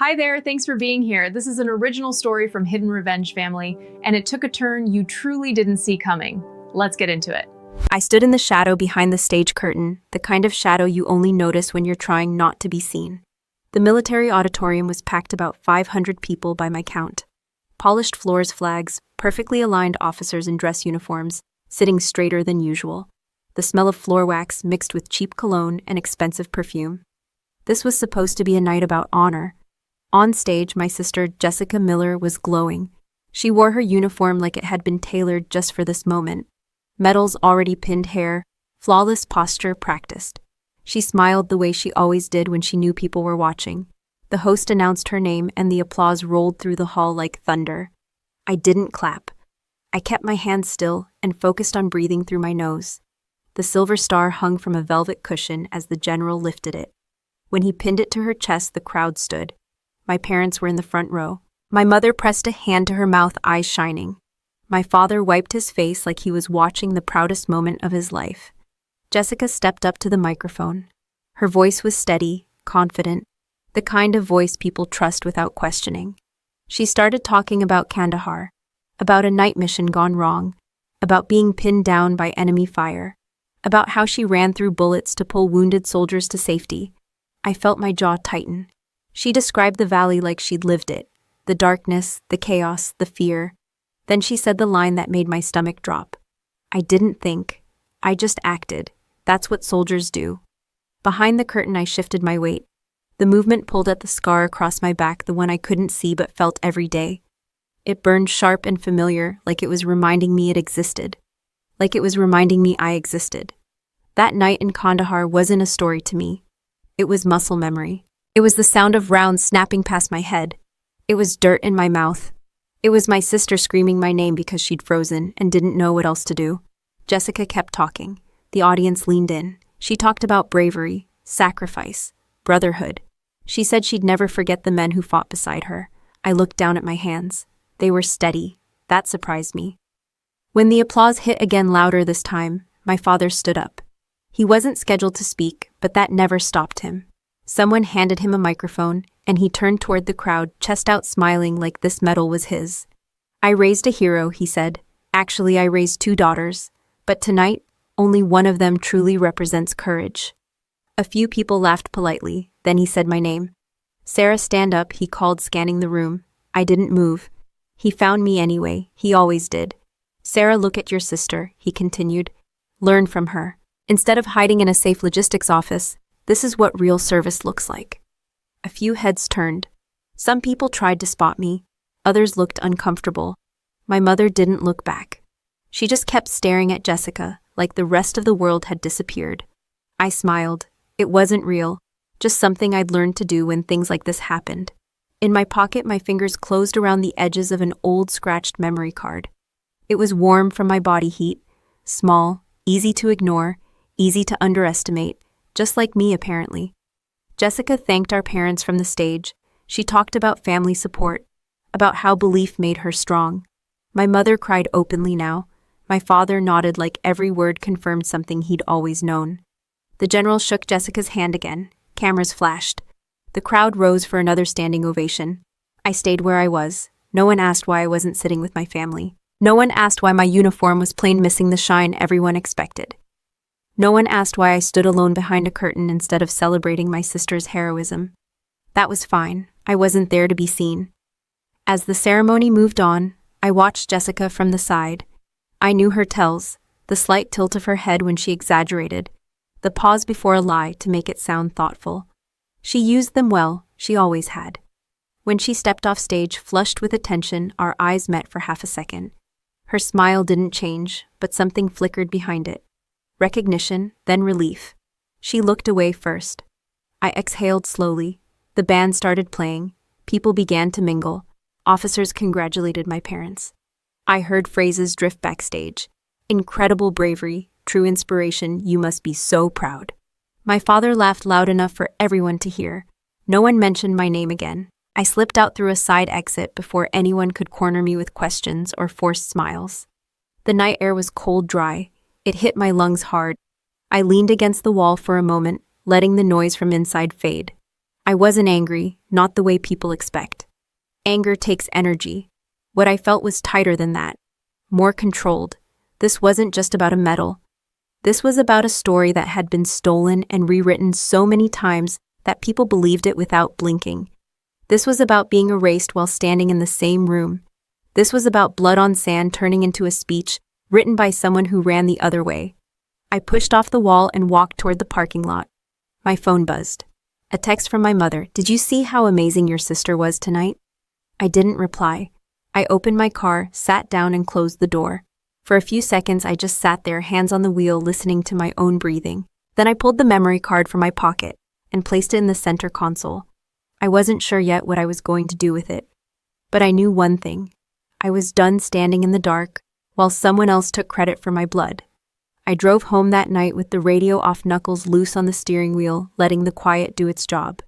Hi there, thanks for being here. This is an original story from Hidden Revenge family, and it took a turn you truly didn't see coming. Let's get into it. I stood in the shadow behind the stage curtain, the kind of shadow you only notice when you're trying not to be seen. The military auditorium was packed about 500 people by my count. Polished floors, flags, perfectly aligned officers in dress uniforms, sitting straighter than usual. The smell of floor wax mixed with cheap cologne and expensive perfume. This was supposed to be a night about honor. On stage, my sister, Jessica Miller, was glowing. She wore her uniform like it had been tailored just for this moment. Medals already pinned hair, flawless posture practiced. She smiled the way she always did when she knew people were watching. The host announced her name and the applause rolled through the hall like thunder. I didn't clap. I kept my hands still and focused on breathing through my nose. The silver star hung from a velvet cushion as the general lifted it. When he pinned it to her chest, the crowd stood. My parents were in the front row. My mother pressed a hand to her mouth, eyes shining. My father wiped his face like he was watching the proudest moment of his life. Jessica stepped up to the microphone. Her voice was steady, confident, the kind of voice people trust without questioning. She started talking about Kandahar, about a night mission gone wrong, about being pinned down by enemy fire, about how she ran through bullets to pull wounded soldiers to safety. I felt my jaw tighten. She described the valley like she'd lived it, the darkness, the chaos, the fear. Then she said the line that made my stomach drop. I didn't think. I just acted. That's what soldiers do. Behind the curtain, I shifted my weight. The movement pulled at the scar across my back, the one I couldn't see but felt every day. It burned sharp and familiar, like it was reminding me it existed. Like it was reminding me I existed. That night in Kandahar wasn't a story to me. It was muscle memory. It was the sound of rounds snapping past my head. It was dirt in my mouth. It was my sister screaming my name because she'd frozen and didn't know what else to do. Jessica kept talking. The audience leaned in. She talked about bravery, sacrifice, brotherhood. She said she'd never forget the men who fought beside her. I looked down at my hands. They were steady. That surprised me. When the applause hit again louder this time, my father stood up. He wasn't scheduled to speak, but that never stopped him. Someone handed him a microphone, and he turned toward the crowd, chest out smiling like this medal was his. I raised a hero, he said. Actually, I raised 2 daughters. But tonight, only one of them truly represents courage. A few people laughed politely, then he said my name. Sarah, stand up, he called, scanning the room. I didn't move. He found me anyway, he always did. Sarah, look at your sister, he continued. Learn from her. Instead of hiding in a safe logistics office, this is what real service looks like. A few heads turned. Some people tried to spot me. Others looked uncomfortable. My mother didn't look back. She just kept staring at Jessica, like the rest of the world had disappeared. I smiled. It wasn't real, just something I'd learned to do when things like this happened. In my pocket, my fingers closed around the edges of an old scratched memory card. It was warm from my body heat, small, easy to ignore, easy to underestimate, just like me apparently. Jessica thanked our parents from the stage. She talked about family support, about how belief made her strong. My mother cried openly now. My father nodded like every word confirmed something he'd always known. The general shook Jessica's hand again. Cameras flashed. The crowd rose for another standing ovation. I stayed where I was. No one asked why I wasn't sitting with my family. No one asked why my uniform was plain, missing the shine everyone expected. No one asked why I stood alone behind a curtain instead of celebrating my sister's heroism. That was fine. I wasn't there to be seen. As the ceremony moved on, I watched Jessica from the side. I knew her tells, the slight tilt of her head when she exaggerated, the pause before a lie to make it sound thoughtful. She used them well, she always had. When she stepped off stage, flushed with attention, our eyes met for half a second. Her smile didn't change, but something flickered behind it. Recognition, then relief. She looked away first. I exhaled slowly. The band started playing. People began to mingle. Officers congratulated my parents. I heard phrases drift backstage. Incredible bravery, true inspiration, you must be so proud. My father laughed loud enough for everyone to hear. No one mentioned my name again. I slipped out through a side exit before anyone could corner me with questions or forced smiles. The night air was cold, dry. It hit my lungs hard. I leaned against the wall for a moment, letting the noise from inside fade. I wasn't angry, not the way people expect. Anger takes energy. What I felt was tighter than that, more controlled. This wasn't just about a medal. This was about a story that had been stolen and rewritten so many times that people believed it without blinking. This was about being erased while standing in the same room. This was about blood on sand turning into a speech written by someone who ran the other way. I pushed off the wall and walked toward the parking lot. My phone buzzed. A text from my mother. Did you see how amazing your sister was tonight? I didn't reply. I opened my car, sat down, and closed the door. For a few seconds, I just sat there, hands on the wheel, listening to my own breathing. Then I pulled the memory card from my pocket and placed it in the center console. I wasn't sure yet what I was going to do with it. But I knew one thing. I was done standing in the dark while someone else took credit for my blood. I drove home that night with the radio off, knuckles loose on the steering wheel, letting the quiet do its job.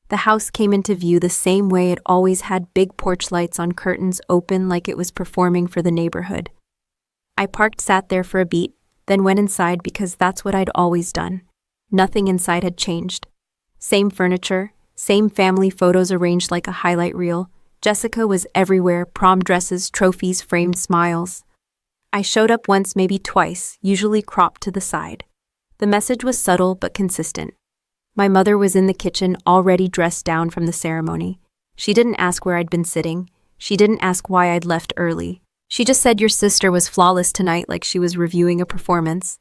The house came into view the same way it always had, big porch lights on, curtains open like it was performing for the neighborhood. I parked, sat there for a beat, then went inside because that's what I'd always done. Nothing inside had changed. Same furniture, same family photos arranged like a highlight reel. Jessica was everywhere, prom dresses, trophies, framed smiles. I showed up once, maybe twice, usually cropped to the side. The message was subtle but consistent. My mother was in the kitchen, already dressed down from the ceremony. She didn't ask where I'd been sitting. She didn't ask why I'd left early. She just said, "Your sister was flawless tonight," like she was reviewing a performance.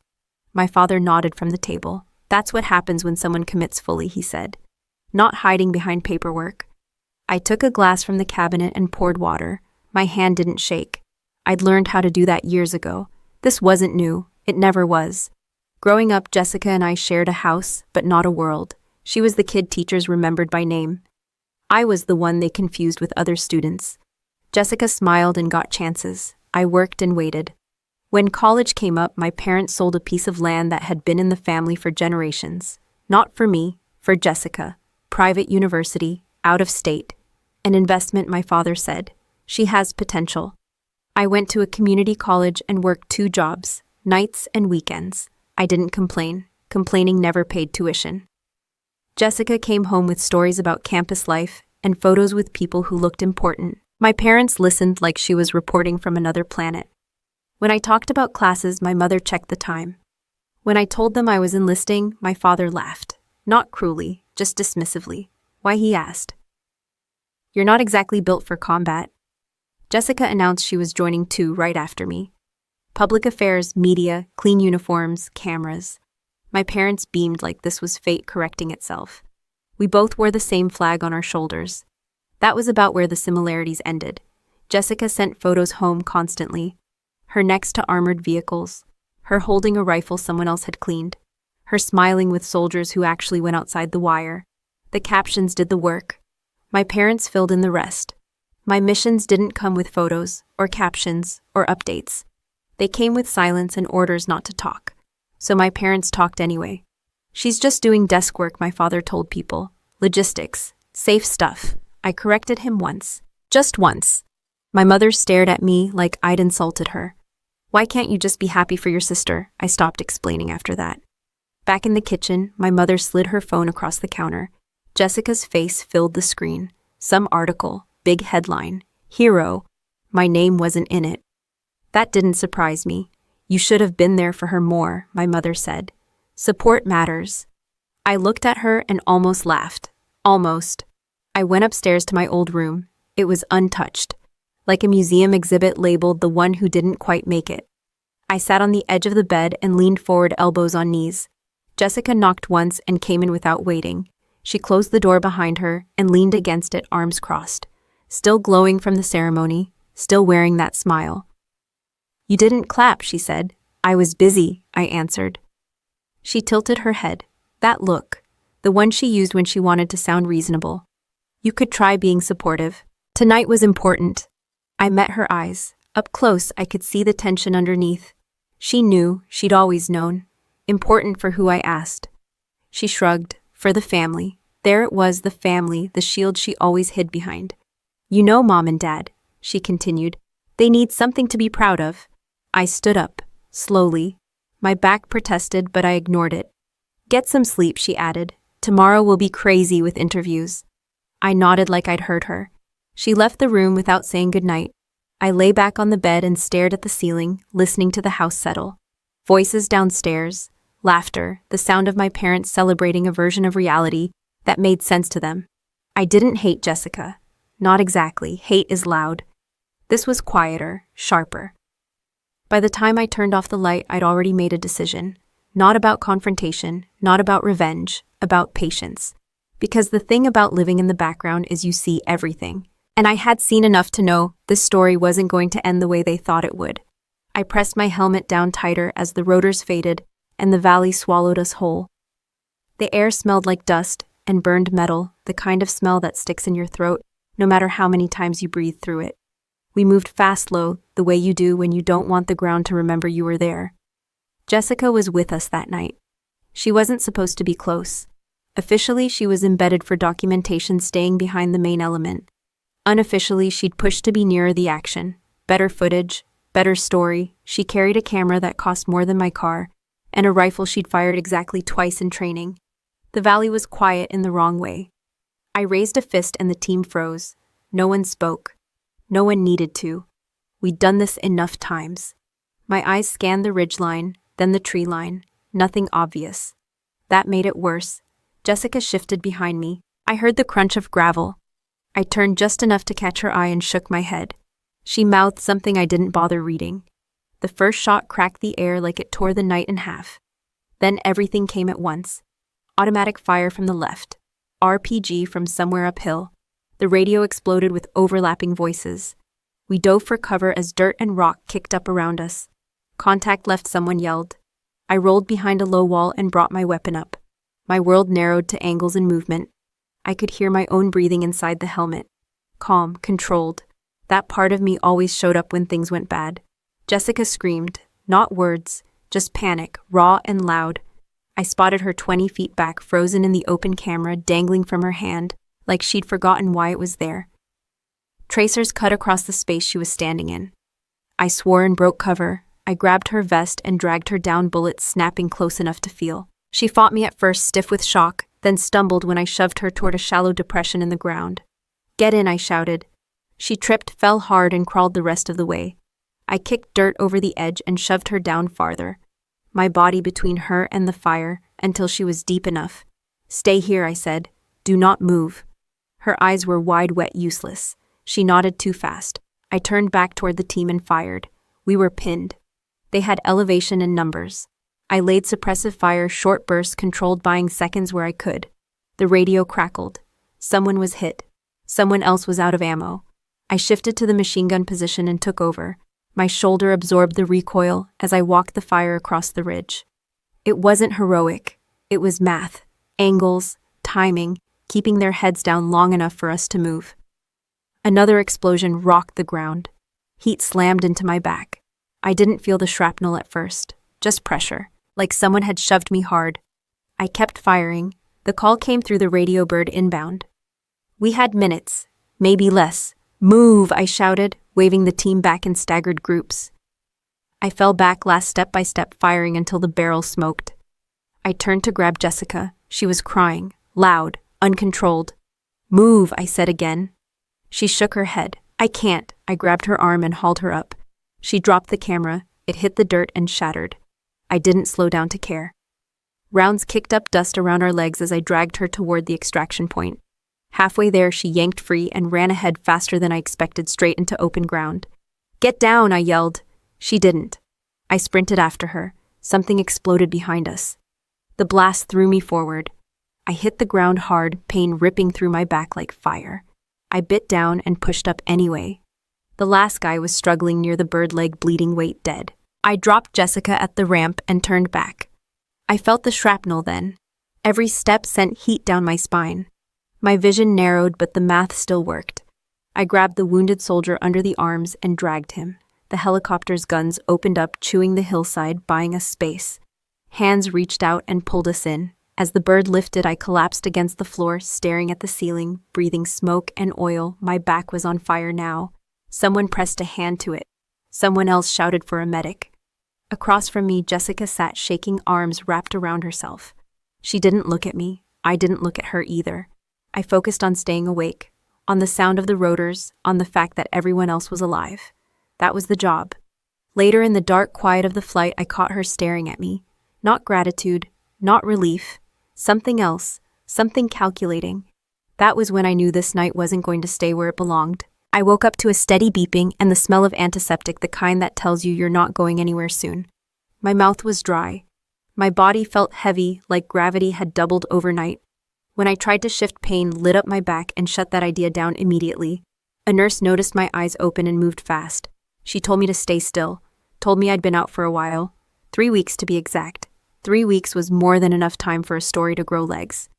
My father nodded from the table. "That's what happens when someone commits fully," he said, not hiding behind paperwork. I took a glass from the cabinet and poured water. My hand didn't shake. I'd learned how to do that years ago. This wasn't new. It never was. Growing up, Jessica and I shared a house, but not a world. She was the kid teachers remembered by name. I was the one they confused with other students. Jessica smiled and got chances. I worked and waited. When college came up, my parents sold a piece of land that had been in the family for generations. Not for me, for Jessica. Private university, out of state. An investment, my father said. She has potential. I went to a community college and worked 2 jobs, nights and weekends. I didn't complain. Complaining never paid tuition. Jessica came home with stories about campus life and photos with people who looked important. My parents listened like she was reporting from another planet. When I talked about classes, my mother checked the time. When I told them I was enlisting, my father laughed. Not cruelly, just dismissively. Why, he asked. "You're not exactly built for combat." Jessica announced she was joining too right after me. Public affairs, media, clean uniforms, cameras. My parents beamed like this was fate correcting itself. We both wore the same flag on our shoulders. That was about where the similarities ended. Jessica sent photos home constantly. Her next to armored vehicles. Her holding a rifle someone else had cleaned. Her smiling with soldiers who actually went outside the wire. The captions did the work. My parents filled in the rest. My missions didn't come with photos, or captions, or updates. They came with silence and orders not to talk. So my parents talked anyway. "She's just doing desk work," my father told people. "Logistics. Safe stuff." I corrected him once. Just once. My mother stared at me like I'd insulted her. "Why can't you just be happy for your sister?" I stopped explaining after that. Back in the kitchen, my mother slid her phone across the counter. Jessica's face filled the screen. Some article, big headline, hero. My name wasn't in it. That didn't surprise me. "You should have been there for her more," my mother said. "Support matters." I looked at her and almost laughed. Almost. I went upstairs to my old room. It was untouched. Like a museum exhibit labeled "the one who didn't quite make it." I sat on the edge of the bed and leaned forward, elbows on knees. Jessica knocked once and came in without waiting. She closed the door behind her and leaned against it, arms crossed. Still glowing from the ceremony, still wearing that smile. "You didn't clap," she said. "I was busy," I answered. She tilted her head. That look, the one she used when she wanted to sound reasonable. "You could try being supportive. Tonight was important." I met her eyes. Up close, I could see the tension underneath. She knew, she'd always known. Important for who I asked. She shrugged. For the family. There it was, the family, the shield she always hid behind. "You know, Mom and Dad," she continued. "They need something to be proud of." I stood up, slowly. My back protested, but I ignored it. "Get some sleep," she added. Tomorrow will be crazy with interviews. I nodded like I'd heard her. She left the room without saying goodnight. I lay back on the bed and stared at the ceiling, listening to the house settle. Voices downstairs, laughter, the sound of my parents celebrating a version of reality that made sense to them. I didn't hate Jessica. Not exactly. Hate is loud. This was quieter, sharper. By the time I turned off the light, I'd already made a decision. Not about confrontation, not about revenge, about patience. Because the thing about living in the background is you see everything. And I had seen enough to know this story wasn't going to end the way they thought it would. I pressed my helmet down tighter as the rotors faded and the valley swallowed us whole. The air smelled like dust and burned metal, the kind of smell that sticks in your throat no matter how many times you breathe through it. We moved fast low, the way you do when you don't want the ground to remember you were there. Jessica was with us that night. She wasn't supposed to be close. Officially, she was embedded for documentation, staying behind the main element. Unofficially, she'd pushed to be nearer the action. Better footage, better story. She carried a camera that cost more than my car, and a rifle she'd fired exactly twice in training. The valley was quiet in the wrong way. I raised a fist and the team froze. No one spoke. No one needed to. We'd done this enough times. My eyes scanned the ridgeline, then the tree line. Nothing obvious. That made it worse. Jessica shifted behind me. I heard the crunch of gravel. I turned just enough to catch her eye and shook my head. She mouthed something I didn't bother reading. The first shot cracked the air like it tore the night in half. Then everything came at once. Automatic fire from the left. RPG from somewhere uphill. The radio exploded with overlapping voices. We dove for cover as dirt and rock kicked up around us. Contact left, someone yelled. I rolled behind a low wall and brought my weapon up. My world narrowed to angles and movement. I could hear my own breathing inside the helmet. Calm, controlled. That part of me always showed up when things went bad. Jessica screamed, not words, just panic, raw and loud. I spotted her 20 feet back, frozen in the open camera, dangling from her hand, like she'd forgotten why it was there. Tracers cut across the space she was standing in. I swore and broke cover. I grabbed her vest and dragged her down, bullets snapping close enough to feel. She fought me at first, stiff with shock, then stumbled when I shoved her toward a shallow depression in the ground. Get in, I shouted. She tripped, fell hard, and crawled the rest of the way. I kicked dirt over the edge and shoved her down farther, my body between her and the fire, until she was deep enough. Stay here, I said. Do not move. Her eyes were wide, wet, useless. She nodded too fast. I turned back toward the team and fired. We were pinned. They had elevation and numbers. I laid suppressive fire, short bursts, controlled buying seconds where I could. The radio crackled. Someone was hit. Someone else was out of ammo. I shifted to the machine gun position and took over. My shoulder absorbed the recoil as I walked the fire across the ridge. It wasn't heroic. It was math, angles, timing, keeping their heads down long enough for us to move. Another explosion rocked the ground. Heat slammed into my back. I didn't feel the shrapnel at first, just pressure, like someone had shoved me hard. I kept firing. The call came through the radio bird inbound. We had minutes, maybe less. Move, I shouted, waving the team back in staggered groups. I fell back, last step by step, firing until the barrel smoked. I turned to grab Jessica. She was crying, loud, uncontrolled. Move, I said again. She shook her head. I can't. I grabbed her arm and hauled her up. She dropped the camera. It hit the dirt and shattered. I didn't slow down to care. Rounds kicked up dust around our legs as I dragged her toward the extraction point. Halfway there, she yanked free and ran ahead faster than I expected, straight into open ground. Get down, I yelled. She didn't. I sprinted after her. Something exploded behind us. The blast threw me forward. I hit the ground hard, pain ripping through my back like fire. I bit down and pushed up anyway. The last guy was struggling near the bird leg, bleeding, weight dead. I dropped Jessica at the ramp and turned back. I felt the shrapnel then. Every step sent heat down my spine. My vision narrowed, but the math still worked. I grabbed the wounded soldier under the arms and dragged him. The helicopter's guns opened up, chewing the hillside, buying us space. Hands reached out and pulled us in. As the bird lifted, I collapsed against the floor, staring at the ceiling, breathing smoke and oil. My back was on fire now. Someone pressed a hand to it. Someone else shouted for a medic. Across from me, Jessica sat, shaking, arms wrapped around herself. She didn't look at me. I didn't look at her either. I focused on staying awake, on the sound of the rotors, on the fact that everyone else was alive. That was the job. Later in the dark quiet of the flight, I caught her staring at me. Not gratitude, not relief, something else, something calculating. That was when I knew this night wasn't going to stay where it belonged. I woke up to a steady beeping and the smell of antiseptic, the kind that tells you you're not going anywhere soon. My mouth was dry. My body felt heavy, like gravity had doubled overnight. When I tried to shift, pain lit up my back and shut that idea down immediately. A nurse noticed my eyes open and moved fast. She told me to stay still, told me I'd been out for a while. 3 weeks to be exact. 3 weeks was more than enough time for a story to grow legs.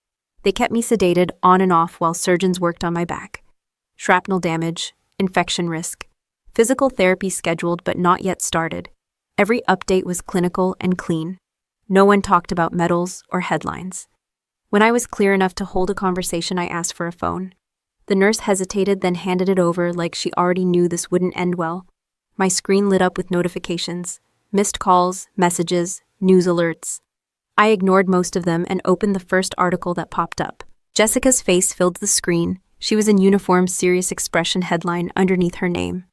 They kept me sedated on and off while surgeons worked on my back. Shrapnel damage, infection risk. Physical therapy scheduled but not yet started. Every update was clinical and clean. No one talked about medals or headlines. When I was clear enough to hold a conversation, I asked for a phone. The nurse hesitated, then handed it over like she already knew this wouldn't end well. My screen lit up with notifications, missed calls, messages, news alerts. I ignored most of them and opened the first article that popped up. Jessica's face filled the screen. She was in uniform, serious expression headline underneath her name.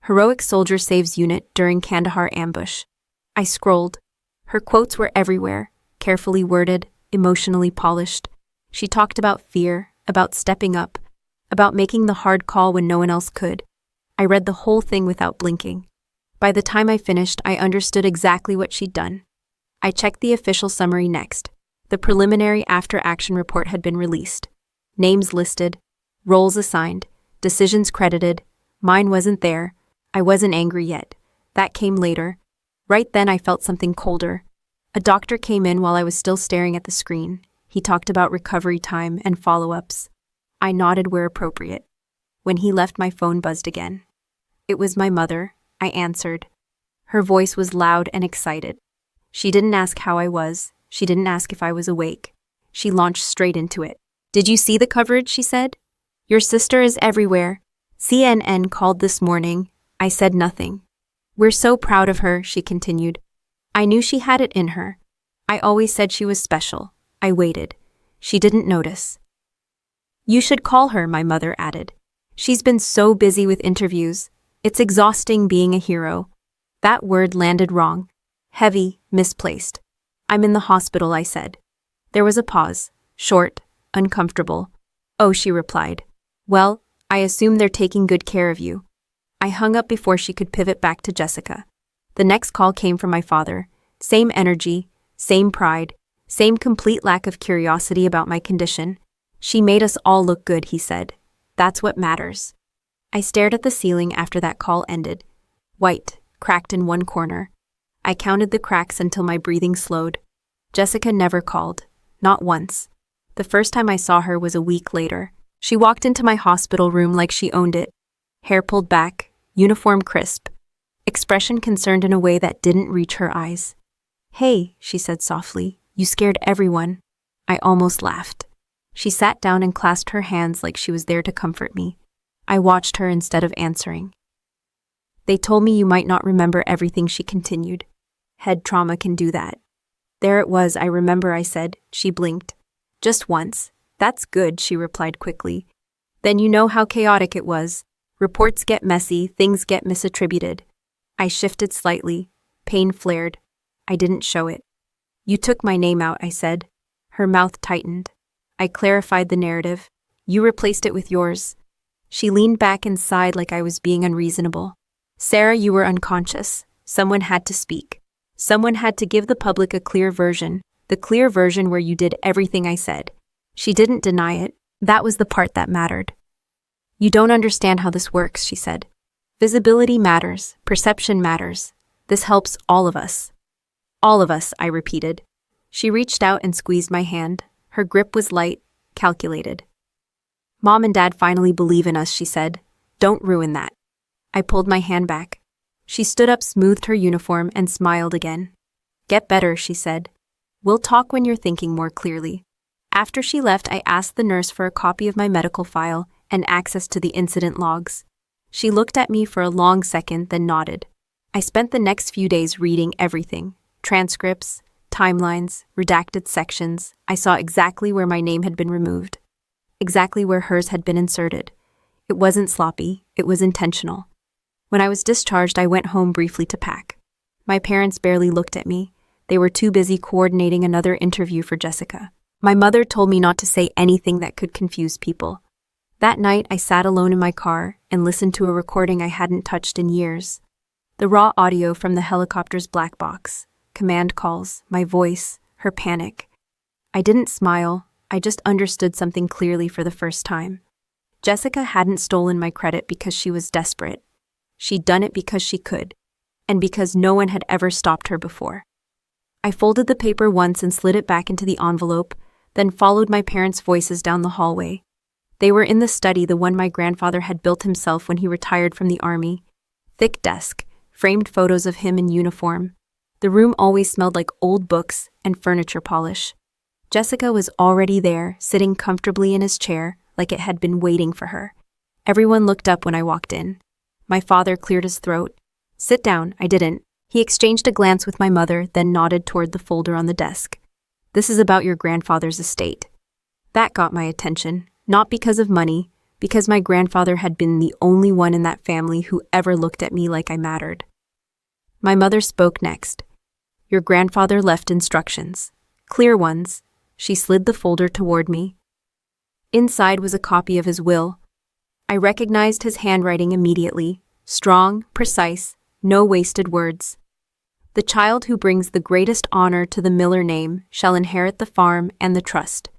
Heroic soldier saves unit during Kandahar ambush. I scrolled. Her quotes were everywhere, carefully worded, emotionally polished. She talked about fear, about stepping up, about making the hard call when no one else could. I read the whole thing without blinking. By the time I finished, I understood exactly what she'd done. I checked the official summary next. The preliminary after-action report had been released. Names listed, roles assigned, decisions credited. Mine wasn't there. I wasn't angry yet. That came later. Right then I felt something colder. A doctor came in while I was still staring at the screen. He talked about recovery time and follow-ups. I nodded where appropriate. When he left, my phone buzzed again. It was my mother. I answered. Her voice was loud and excited. She didn't ask how I was. She didn't ask if I was awake. She launched straight into it. "Did you see the coverage?" she said. "Your sister is everywhere. CNN called this morning." I said nothing. "We're so proud of her," she continued. I knew she had it in her. I always said she was special. I waited. She didn't notice. "You should call her," my mother added. "She's been so busy with interviews. It's exhausting being a hero." That word landed wrong. Heavy, misplaced. "I'm in the hospital," I said. There was a pause. Short, uncomfortable. "Oh," she replied. "Well, I assume they're taking good care of you." I hung up before she could pivot back to Jessica. The next call came from my father. Same energy, same pride, same complete lack of curiosity about my condition. "She made us all look good," he said. "That's what matters." I stared at the ceiling after that call ended. White, cracked in one corner. I counted the cracks until my breathing slowed. Jessica never called. Not once. The first time I saw her was a week later. She walked into my hospital room like she owned it. Hair pulled back, uniform crisp. Expression concerned in a way that didn't reach her eyes. "Hey," she said softly, "you scared everyone." I almost laughed. She sat down and clasped her hands like she was there to comfort me. I watched her instead of answering. "They told me you might not remember everything," she continued. "Head trauma can do that." "There it was, I remember," I said. She blinked. "Just once." "That's good," she replied quickly. "Then you know how chaotic it was. Reports get messy, things get misattributed." I shifted slightly. Pain flared. I didn't show it. "You took my name out," I said. Her mouth tightened. I clarified the narrative. "You replaced it with yours." She leaned back and sighed like I was being unreasonable. "Sarah, you were unconscious. Someone had to speak. Someone had to give the public a clear version, the clear version where you did everything I said." She didn't deny it. That was the part that mattered. "You don't understand how this works," she said. "Visibility matters. Perception matters. This helps all of us." "All of us," I repeated. She reached out and squeezed my hand. Her grip was light, calculated. "Mom and Dad finally believe in us," she said. "Don't ruin that." I pulled my hand back. She stood up, smoothed her uniform, and smiled again. "Get better," she said. "We'll talk when you're thinking more clearly." After she left, I asked the nurse for a copy of my medical file and access to the incident logs. She looked at me for a long second, then nodded. I spent the next few days reading everything: transcripts, timelines, redacted sections. I saw exactly where my name had been removed, exactly where hers had been inserted. It wasn't sloppy, it was intentional. When I was discharged, I went home briefly to pack. My parents barely looked at me. They were too busy coordinating another interview for Jessica. My mother told me not to say anything that could confuse people. That night, I sat alone in my car and listened to a recording I hadn't touched in years. The raw audio from the helicopter's black box, command calls, my voice, her panic. I didn't smile, I just understood something clearly for the first time. Jessica hadn't stolen my credit because she was desperate. She'd done it because she could, and because no one had ever stopped her before. I folded the paper once and slid it back into the envelope, then followed my parents' voices down the hallway. They were in the study, the one my grandfather had built himself when he retired from the army. Thick desk, framed photos of him in uniform. The room always smelled like old books and furniture polish. Jessica was already there, sitting comfortably in his chair, like it had been waiting for her. Everyone looked up when I walked in. My father cleared his throat. "Sit down." I didn't. He exchanged a glance with my mother, then nodded toward the folder on the desk. "This is about your grandfather's estate." That got my attention, not because of money, because my grandfather had been the only one in that family who ever looked at me like I mattered. My mother spoke next. "Your grandfather left instructions. Clear ones." She slid the folder toward me. Inside was a copy of his will. I recognized his handwriting immediately. Strong, precise, no wasted words. "The child who brings the greatest honor to the Miller name shall inherit the farm and the trust.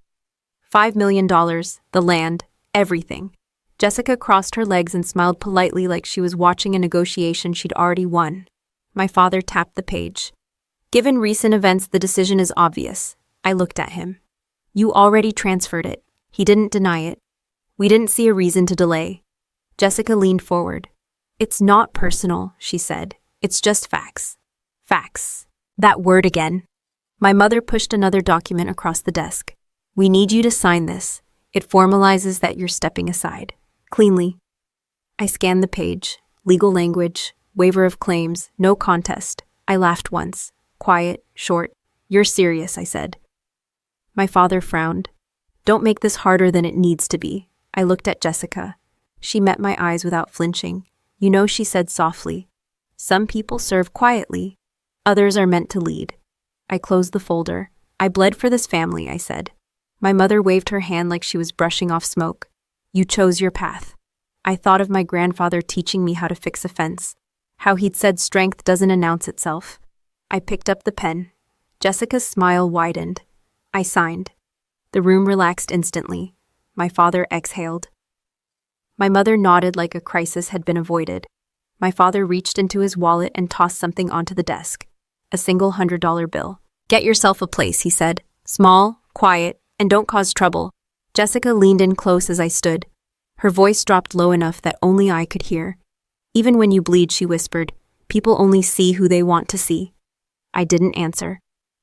$5 million, the land, everything." Jessica crossed her legs and smiled politely like she was watching a negotiation she'd already won. My father tapped the page. "Given recent events, the decision is obvious." I looked at him. "You already transferred it." He didn't deny it. We didn't see a reason to delay. Jessica leaned forward. "It's not personal," she said. "It's just facts." Facts. That word again. My mother pushed another document across the desk. "We need you to sign this. It formalizes that you're stepping aside. Cleanly." I scanned the page. Legal language, waiver of claims, no contest. I laughed once. Quiet, short. "You're serious," I said. My father frowned. "Don't make this harder than it needs to be." I looked at Jessica. She met my eyes without flinching. "You know," she said softly, "some people serve quietly. Others are meant to lead." I closed the folder. "I bled for this family," I said. My mother waved her hand like she was brushing off smoke. "You chose your path." I thought of my grandfather teaching me how to fix a fence, how he'd said strength doesn't announce itself. I picked up the pen. Jessica's smile widened. I signed. The room relaxed instantly. My father exhaled. My mother nodded like a crisis had been avoided. My father reached into his wallet and tossed something onto the desk. A single $100 bill. "Get yourself a place," he said. "Small, quiet, and don't cause trouble." Jessica leaned in close as I stood. Her voice dropped low enough that only I could hear. "Even when you bleed," she whispered, "people only see who they want to see." I didn't answer.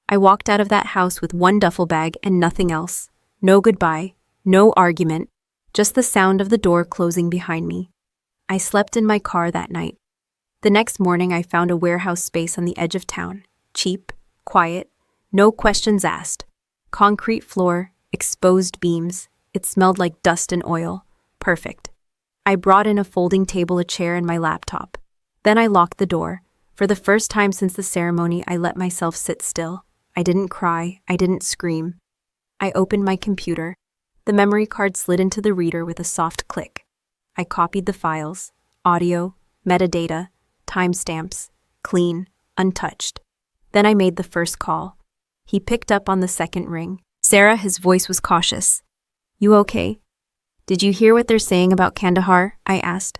I walked out of that house with one duffel bag and nothing else. No goodbye, no argument, just the sound of the door closing behind me. I slept in my car that night. The next morning I found a warehouse space on the edge of town. Cheap, quiet, no questions asked. Concrete floor, exposed beams. It smelled like dust and oil. Perfect. I brought in a folding table, a chair, and my laptop. Then I locked the door. For the first time since the ceremony, I let myself sit still. I didn't cry. I didn't scream. I opened my computer. The memory card slid into the reader with a soft click. I copied the files. Audio, metadata, timestamps, clean, untouched. Then I made the first call. He picked up on the second ring. "Sarah," his voice was cautious. "You okay? Did you hear what they're saying about Kandahar?" I asked.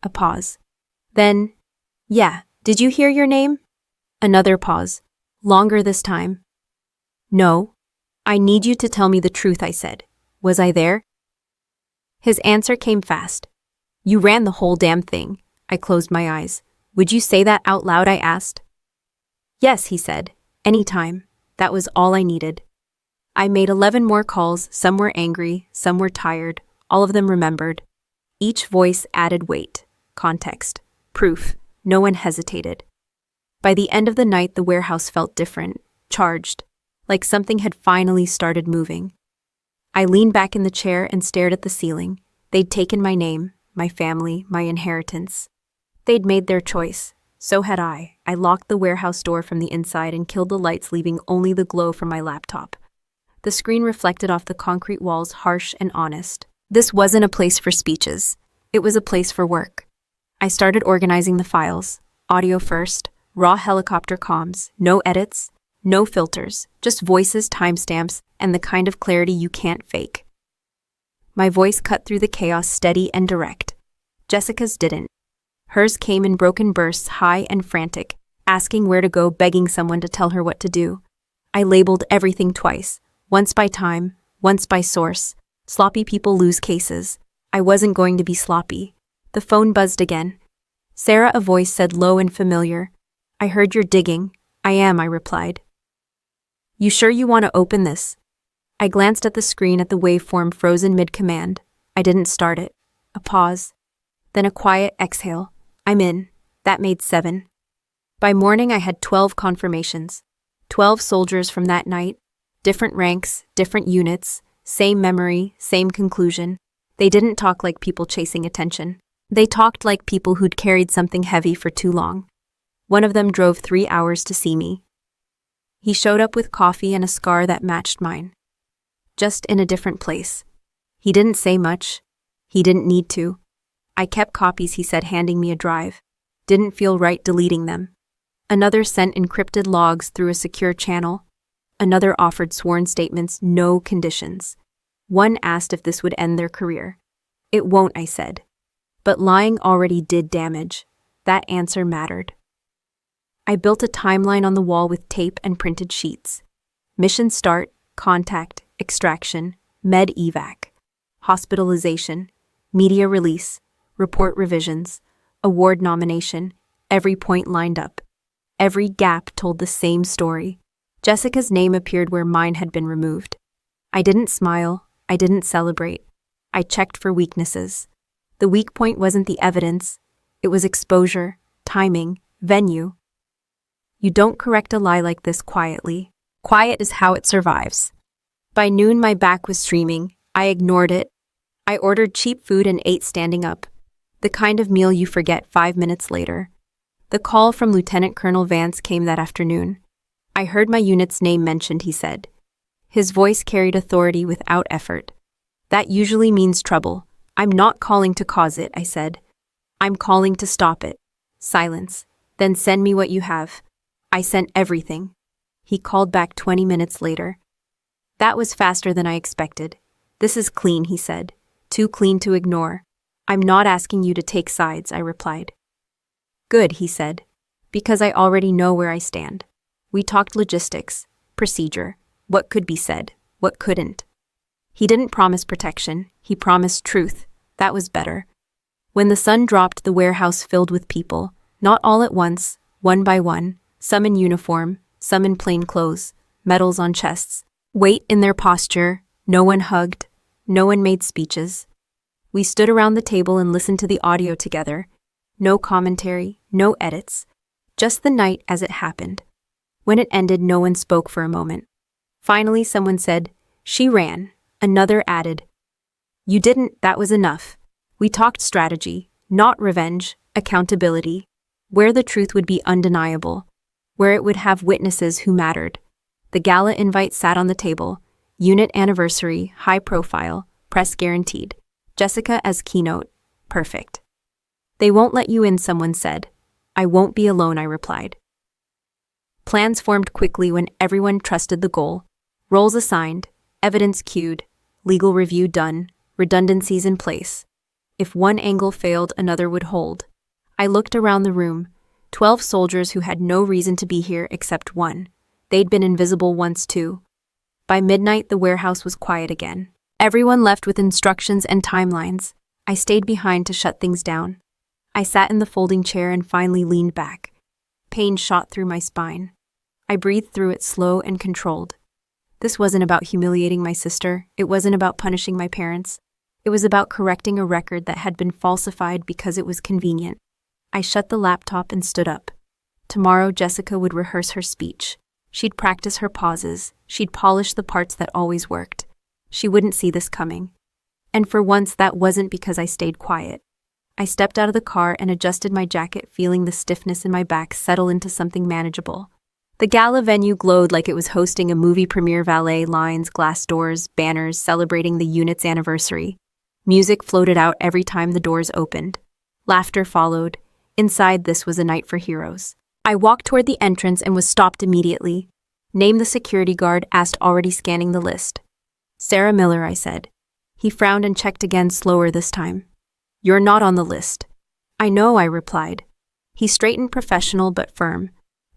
A pause. Then, "Yeah, did you hear your name?" Another pause. Longer this time. "No. I need you to tell me the truth," I said. "Was I there?" His answer came fast. "You ran the whole damn thing." I closed my eyes. "Would you say that out loud?" I asked. "Yes," he said. "Anytime. That was all I needed." I made 11 more calls. Some were angry, some were tired. All of them remembered. Each voice added weight, context, proof. No one hesitated. By the end of the night, the warehouse felt different. charged, like something had finally started moving. I leaned back in the chair and stared at the ceiling. They'd taken my name, my family, my inheritance. They'd made their choice. So had I. I locked the warehouse door from the inside and killed the lights, leaving only the glow from my laptop. The screen reflected off the concrete walls, harsh and honest. This wasn't a place for speeches. It was a place for work. I started organizing the files. Audio first, raw helicopter comms, no edits, no filters, just voices, timestamps, and the kind of clarity you can't fake. My voice cut through the chaos, steady and direct. Jessica's didn't. Hers came in broken bursts, high and frantic, asking where to go, begging someone to tell her what to do. I labeled everything twice, once by time, once by source. Sloppy people lose cases. I wasn't going to be sloppy. The phone buzzed again. Sarah, a voice said, low and familiar. I heard you're digging. I am, I replied. You sure you want to open this? I glanced at the screen, at the waveform frozen mid-command. I didn't start it. A pause. Then a quiet exhale. I'm in. That made 7. By morning I had 12 confirmations. 12 soldiers from that night. Different ranks, different units, same memory, same conclusion. They didn't talk like people chasing attention. They talked like people who'd carried something heavy for too long. One of them drove 3 hours to see me. He showed up with coffee and a scar that matched mine. Just in a different place. He didn't say much. He didn't need to. I kept copies, he said, handing me a drive. Didn't feel right deleting them. Another sent encrypted logs through a secure channel. Another offered sworn statements, no conditions. One asked if this would end their career. It won't, I said. But lying already did damage. That answer mattered. I built a timeline on the wall with tape and printed sheets. Mission start, contact, extraction, med evac, hospitalization, media release, report revisions, award nomination, every point lined up. Every gap told the same story. Jessica's name appeared where mine had been removed. I didn't smile. I didn't celebrate. I checked for weaknesses. The weak point wasn't the evidence. It was exposure, timing, venue. You don't correct a lie like this quietly. Quiet is how it survives. By noon, my back was streaming. I ignored it. I ordered cheap food and ate standing up. The kind of meal you forget 5 minutes later. The call from Lieutenant Colonel Vance came that afternoon. I heard my unit's name mentioned, he said. His voice carried authority without effort. That usually means trouble. I'm not calling to cause it, I said. I'm calling to stop it. Silence. Then send me what you have. I sent everything. He called back 20 minutes later. That was faster than I expected. This is clean, he said. Too clean to ignore. I'm not asking you to take sides, I replied. Good, he said. Because I already know where I stand. We talked logistics, procedure, what could be said, what couldn't. He didn't promise protection, he promised truth. That was better. When the sun dropped, the warehouse filled with people, not all at once, one by one, some in uniform, some in plain clothes, medals on chests, weight in their posture. No one hugged, no one made speeches. We stood around the table and listened to the audio together. No commentary, no edits, just the night as it happened. When it ended, no one spoke for a moment. Finally, someone said, "She ran." Another added, "You didn't, that was enough." We talked strategy, not revenge, accountability, where the truth would be undeniable, where it would have witnesses who mattered. The gala invite sat on the table, unit anniversary, high profile, press guaranteed. Jessica as keynote, perfect. They won't let you in, someone said. I won't be alone, I replied. Plans formed quickly when everyone trusted the goal. Roles assigned, evidence queued, legal review done, redundancies in place. If one angle failed, another would hold. I looked around the room. 12 soldiers who had no reason to be here except one. They'd been invisible once too. By midnight, the warehouse was quiet again. Everyone left with instructions and timelines. I stayed behind to shut things down. I sat in the folding chair and finally leaned back. Pain shot through my spine. I breathed through it, slow and controlled. This wasn't about humiliating my sister. It wasn't about punishing my parents. It was about correcting a record that had been falsified because it was convenient. I shut the laptop and stood up. Tomorrow, Jessica would rehearse her speech. She'd practice her pauses. She'd polish the parts that always worked. She wouldn't see this coming. And for once, that wasn't because I stayed quiet. I stepped out of the car and adjusted my jacket, feeling the stiffness in my back settle into something manageable. The gala venue glowed like it was hosting a movie premiere. Valet lines, glass doors, banners celebrating the unit's anniversary. Music floated out every time the doors opened. Laughter followed. Inside, this was a night for heroes. I walked toward the entrance and was stopped immediately. "Name the security guard," asked, already scanning the list. "Sarah Miller," I said. He frowned and checked again, slower this time. "You're not on the list." "I know," I replied. He straightened, professional but firm.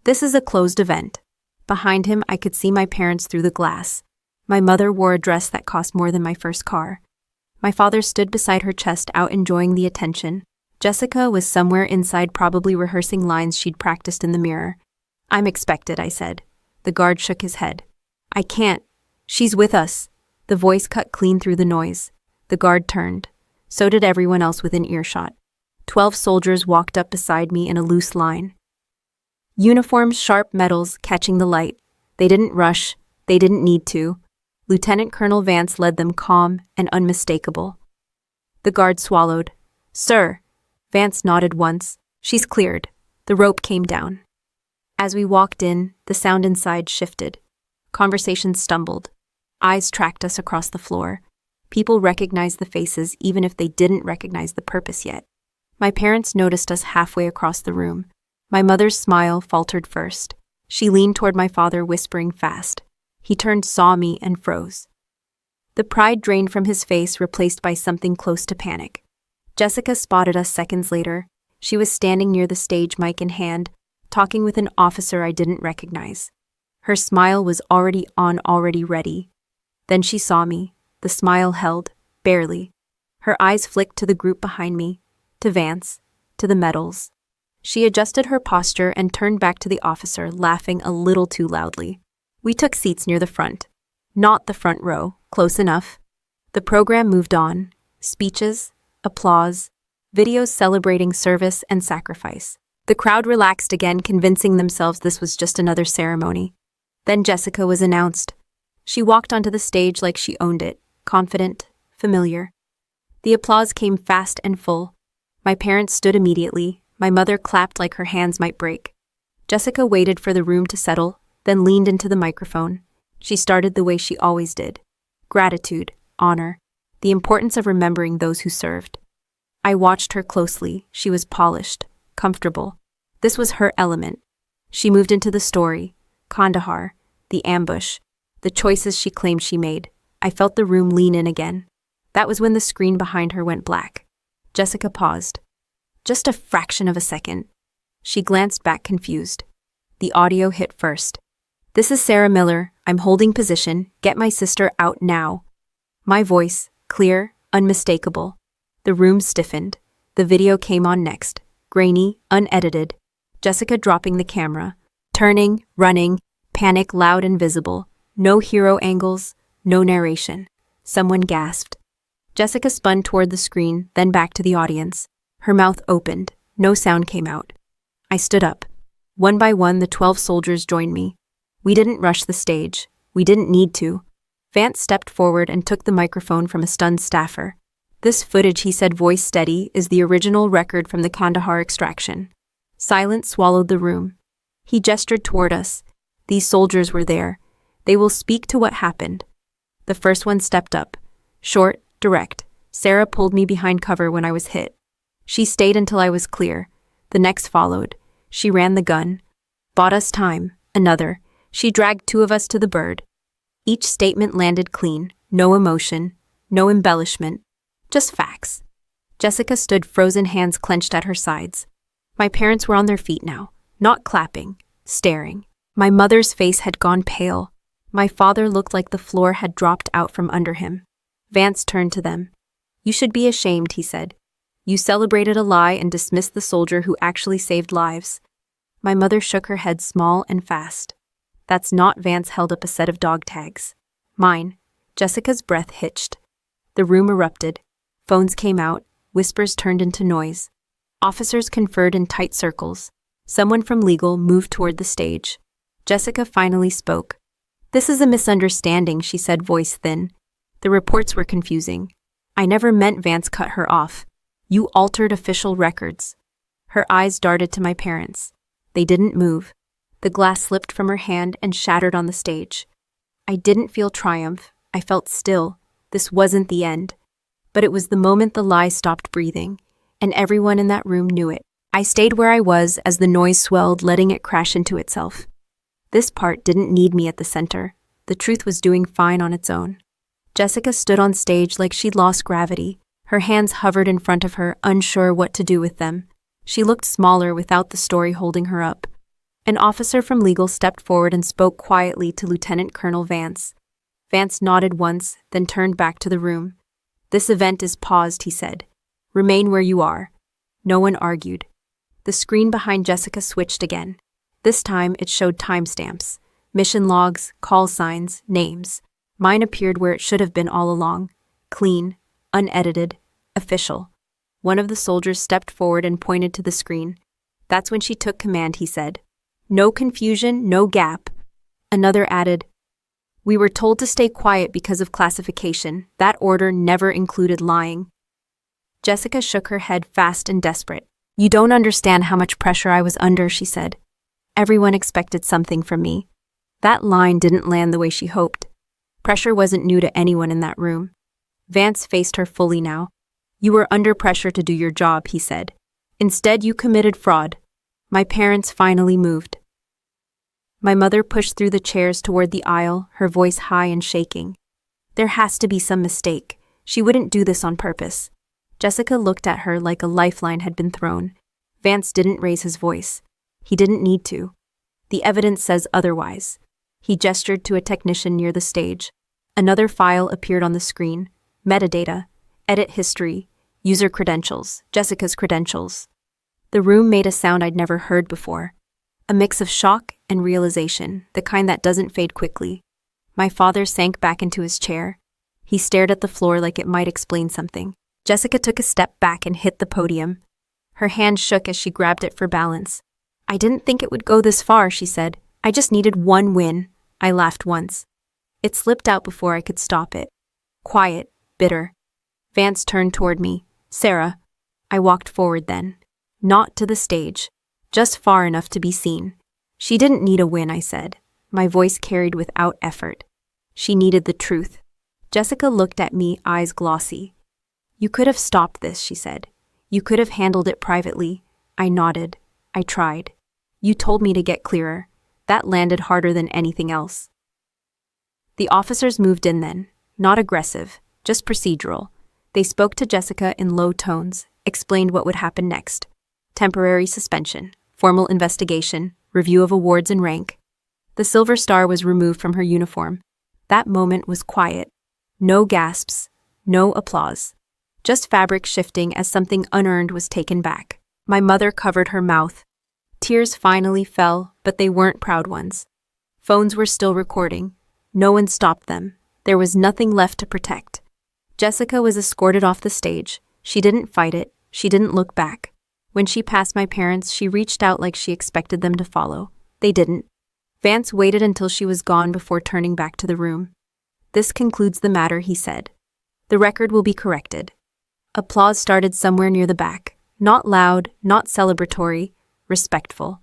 "This is a closed event." Behind him, I could see my parents through the glass. My mother wore a dress that cost more than my first car. My father stood beside her, chest out, enjoying the attention. Jessica was somewhere inside, probably rehearsing lines she'd practiced in the mirror. "I'm expected," I said. The guard shook his head. "I can't. She's with us." The voice cut clean through the noise. The guard turned. So did everyone else within earshot. 12 soldiers walked up beside me in a loose line. Uniforms, sharp metals, catching the light. They didn't rush. They didn't need to. Lieutenant Colonel Vance led them, calm and unmistakable. The guard swallowed. "Sir." Vance nodded once. "She's cleared." The rope came down. As we walked in, the sound inside shifted. Conversations stumbled. Eyes tracked us across the floor. People recognized the faces even if they didn't recognize the purpose yet. My parents noticed us halfway across the room. My mother's smile faltered first. She leaned toward my father, whispering fast. He turned, saw me, and froze. The pride drained from his face, replaced by something close to panic. Jessica spotted us seconds later. She was standing near the stage, mic in hand, talking with an officer I didn't recognize. Her smile was already on, already ready. Then she saw me. The smile held, barely. Her eyes flicked to the group behind me, to Vance, to the medals. She adjusted her posture and turned back to the officer, laughing a little too loudly. We took seats near the front. Not the front row, close enough. The program moved on. Speeches, applause, videos celebrating service and sacrifice. The crowd relaxed again, convincing themselves this was just another ceremony. Then Jessica was announced. She walked onto the stage like she owned it, confident, familiar. The applause came fast and full. My parents stood immediately. My mother clapped like her hands might break. Jessica waited for the room to settle, then leaned into the microphone. She started the way she always did. Gratitude, honor, the importance of remembering those who served. I watched her closely. She was polished, comfortable. This was her element. She moved into the story, Kandahar, the ambush, the choices she claimed she made. I felt the room lean in again. That was when the screen behind her went black. Jessica paused. Just a fraction of a second. She glanced back, confused. The audio hit first. "This is Sarah Miller. I'm holding position. Get my sister out now." My voice, clear, unmistakable. The room stiffened. The video came on next, grainy, unedited. Jessica dropping the camera, turning, running, panic loud and visible. No hero angles, no narration. Someone gasped. Jessica spun toward the screen, then back to the audience. Her mouth opened. No sound came out. I stood up. One by one, the 12 soldiers joined me. We didn't rush the stage. We didn't need to. Vance stepped forward and took the microphone from a stunned staffer. "This footage," he said, voice steady, "is the original record from the Kandahar extraction." Silence swallowed the room. He gestured toward us. These soldiers were there. They will speak to what happened. The first one stepped up. Short, direct. Sarah pulled me behind cover when I was hit. She stayed until I was clear. The next followed. She ran the gun. Bought us time. Another. She dragged 2 of us to the bird. Each statement landed clean. No emotion. No embellishment. Just facts. Jessica stood, frozen, hands clenched at her sides. My parents were on their feet now, not clapping, staring. My mother's face had gone pale. My father looked like the floor had dropped out from under him. Vance turned to them. "You should be ashamed," he said. "You celebrated a lie and dismissed the soldier who actually saved lives." My mother shook her head, small and fast. "That's not." Vance held up a set of dog tags. "Mine." Jessica's breath hitched. The room erupted. Phones came out. Whispers turned into noise. Officers conferred in tight circles. Someone from legal moved toward the stage. Jessica finally spoke. "This is a misunderstanding," she said, voice thin. "The reports were confusing. I never meant," Vance cut her off. "You altered official records." Her eyes darted to my parents. They didn't move. The glass slipped from her hand and shattered on the stage. I didn't feel triumph. I felt still. This wasn't the end. But it was the moment the lie stopped breathing, and everyone in that room knew it. I stayed where I was as the noise swelled, letting it crash into itself. This part didn't need me at the center. The truth was doing fine on its own. Jessica stood on stage like she'd lost gravity. Her hands hovered in front of her, unsure what to do with them. She looked smaller without the story holding her up. An officer from legal stepped forward and spoke quietly to Lieutenant Colonel Vance. Vance nodded once, then turned back to the room. "This event is paused," he said. "Remain where you are." No one argued. The screen behind Jessica switched again. This time it showed timestamps, mission logs, call signs, names. Mine appeared where it should have been all along. Clean, unedited, official. One of the soldiers stepped forward and pointed to the screen. "That's when she took command," he said. "No confusion, no gap." Another added, "We were told to stay quiet because of classification. That order never included lying." Jessica shook her head, fast and desperate. "You don't understand how much pressure I was under," she said. "Everyone expected something from me." That line didn't land the way she hoped. Pressure wasn't new to anyone in that room. Vance faced her fully now. "You were under pressure to do your job," he said. "Instead, you committed fraud." My parents finally moved. My mother pushed through the chairs toward the aisle, her voice high and shaking. "There has to be some mistake. She wouldn't do this on purpose." Jessica looked at her like a lifeline had been thrown. Vance didn't raise his voice. He didn't need to. "The evidence says otherwise." He gestured to a technician near the stage. Another file appeared on the screen. Metadata, edit history, user credentials, Jessica's credentials. The room made a sound I'd never heard before. A mix of shock and realization, the kind that doesn't fade quickly. My father sank back into his chair. He stared at the floor like it might explain something. Jessica took a step back and hit the podium. Her hand shook as she grabbed it for balance. "I didn't think it would go this far," she said. "I just needed one win." I laughed once. It slipped out before I could stop it. Quiet, bitter. Vance turned toward me. "Sarah." I walked forward then. Not to the stage. Just far enough to be seen. "She didn't need a win," I said. My voice carried without effort. "She needed the truth." Jessica looked at me, eyes glossy. "You could have stopped this," she said. "You could have handled it privately." I nodded. "I tried. You told me to get clearer." That landed harder than anything else. The officers moved in then. Not aggressive, just procedural. They spoke to Jessica in low tones, explained what would happen next. Temporary suspension, formal investigation, review of awards and rank. The Silver Star was removed from her uniform. That moment was quiet. No gasps, no applause. Just fabric shifting as something unearned was taken back. My mother covered her mouth. Tears finally fell, but they weren't proud ones. Phones were still recording. No one stopped them. There was nothing left to protect. Jessica was escorted off the stage. She didn't fight it. She didn't look back. When she passed my parents, she reached out like she expected them to follow. They didn't. Vance waited until she was gone before turning back to the room. "This concludes the matter," he said. "The record will be corrected." Applause started somewhere near the back. Not loud, not celebratory, respectful.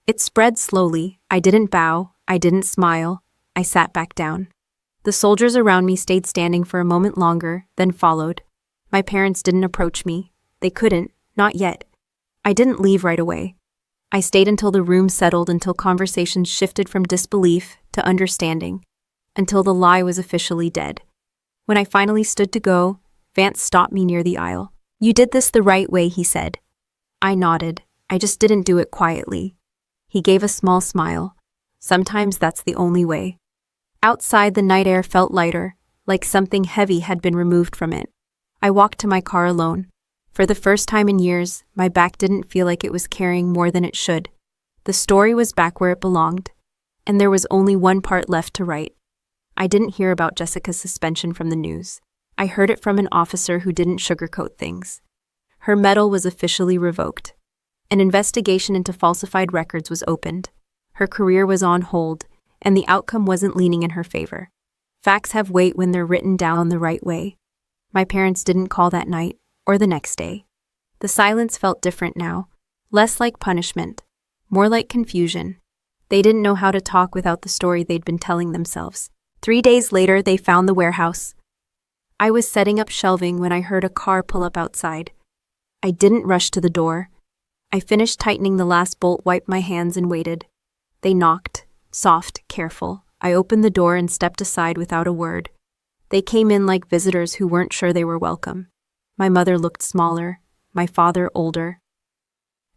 It spread slowly. I didn't bow. I didn't smile. I sat back down. The soldiers around me stayed standing for a moment longer, then followed. My parents didn't approach me. They couldn't, not yet. I didn't leave right away. I stayed until the room settled, until conversations shifted from disbelief to understanding, until the lie was officially dead. When I finally stood to go, Vance stopped me near the aisle. "You did this the right way," he said. I nodded. I just didn't do it quietly. He gave a small smile. "Sometimes that's the only way." Outside, the night air felt lighter, like something heavy had been removed from it. I walked to my car alone. For the first time in years, my back didn't feel like it was carrying more than it should. The story was back where it belonged, and there was only one part left to write. I didn't hear about Jessica's suspension from the news. I heard it from an officer who didn't sugarcoat things. Her medal was officially revoked. An investigation into falsified records was opened. Her career was on hold, and the outcome wasn't leaning in her favor. Facts have weight when they're written down the right way. My parents didn't call that night or the next day. The silence felt different now, less like punishment, more like confusion. They didn't know how to talk without the story they'd been telling themselves. 3 days later, they found the warehouse. I was setting up shelving when I heard a car pull up outside. I didn't rush to the door. I finished tightening the last bolt, wiped my hands, and waited. They knocked, soft, careful. I opened the door and stepped aside without a word. They came in like visitors who weren't sure they were welcome. My mother looked smaller, my father older.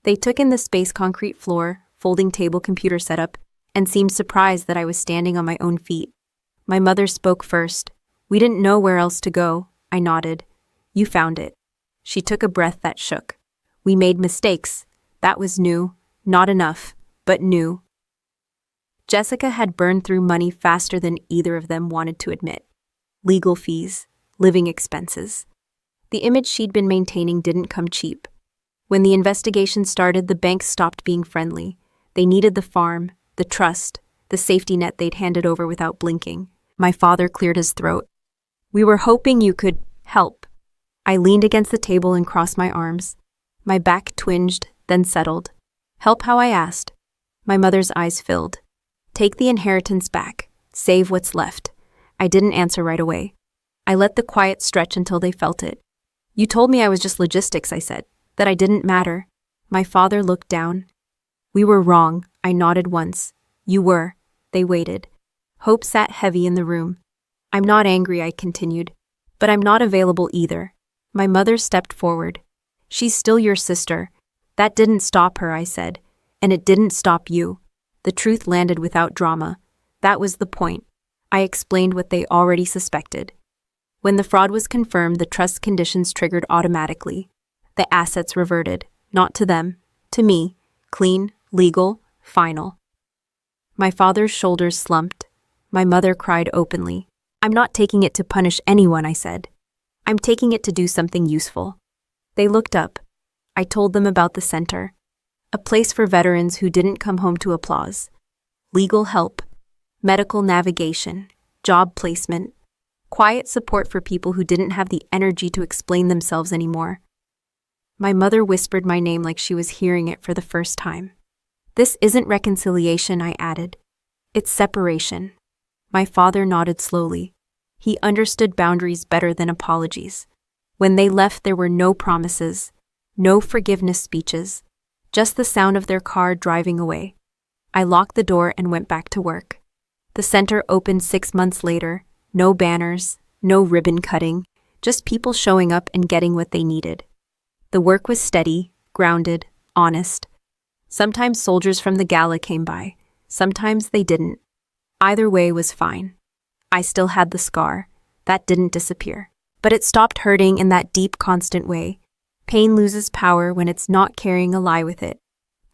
They took in the space, concrete floor, folding table, computer setup, and seemed surprised that I was standing on my own feet. My mother spoke first. "We didn't know where else to go," I nodded. "You found it." She took a breath that shook. "We made mistakes. That was new. Not enough, but new." Jessica had burned through money faster than either of them wanted to admit. Legal fees, living expenses. The image she'd been maintaining didn't come cheap. When the investigation started, the banks stopped being friendly. They needed the farm, the trust, the safety net they'd handed over without blinking. My father cleared his throat. "We were hoping you could help." I leaned against the table and crossed my arms. My back twinged, then settled. "Help how?" I asked. My mother's eyes filled. "Take the inheritance back. Save what's left." I didn't answer right away. I let the quiet stretch until they felt it. "You told me I was just logistics," I said, "that I didn't matter." My father looked down. "We were wrong." I nodded once. "You were." They waited. Hope sat heavy in the room. "I'm not angry," I continued, "but I'm not available either." My mother stepped forward. "She's still your sister." "That didn't stop her," I said. "And it didn't stop you." The truth landed without drama. That was the point. I explained what they already suspected. When the fraud was confirmed, the trust conditions triggered automatically. The assets reverted, not to them, to me. Clean, legal, final. My father's shoulders slumped. My mother cried openly. "I'm not taking it to punish anyone," I said. "I'm taking it to do something useful." They looked up. I told them about the center. A place for veterans who didn't come home to applause. Legal help, medical navigation, job placement, quiet support for people who didn't have the energy to explain themselves anymore. My mother whispered my name like she was hearing it for the first time. "This isn't reconciliation," I added. "It's separation." My father nodded slowly. He understood boundaries better than apologies. When they left, there were no promises, no forgiveness speeches, just the sound of their car driving away. I locked the door and went back to work. The center opened 6 months later. No banners, no ribbon cutting, just people showing up and getting what they needed. The work was steady, grounded, honest. Sometimes soldiers from the gala came by, sometimes they didn't. Either way was fine. I still had the scar. That didn't disappear. But it stopped hurting in that deep, constant way. Pain loses power when it's not carrying a lie with it.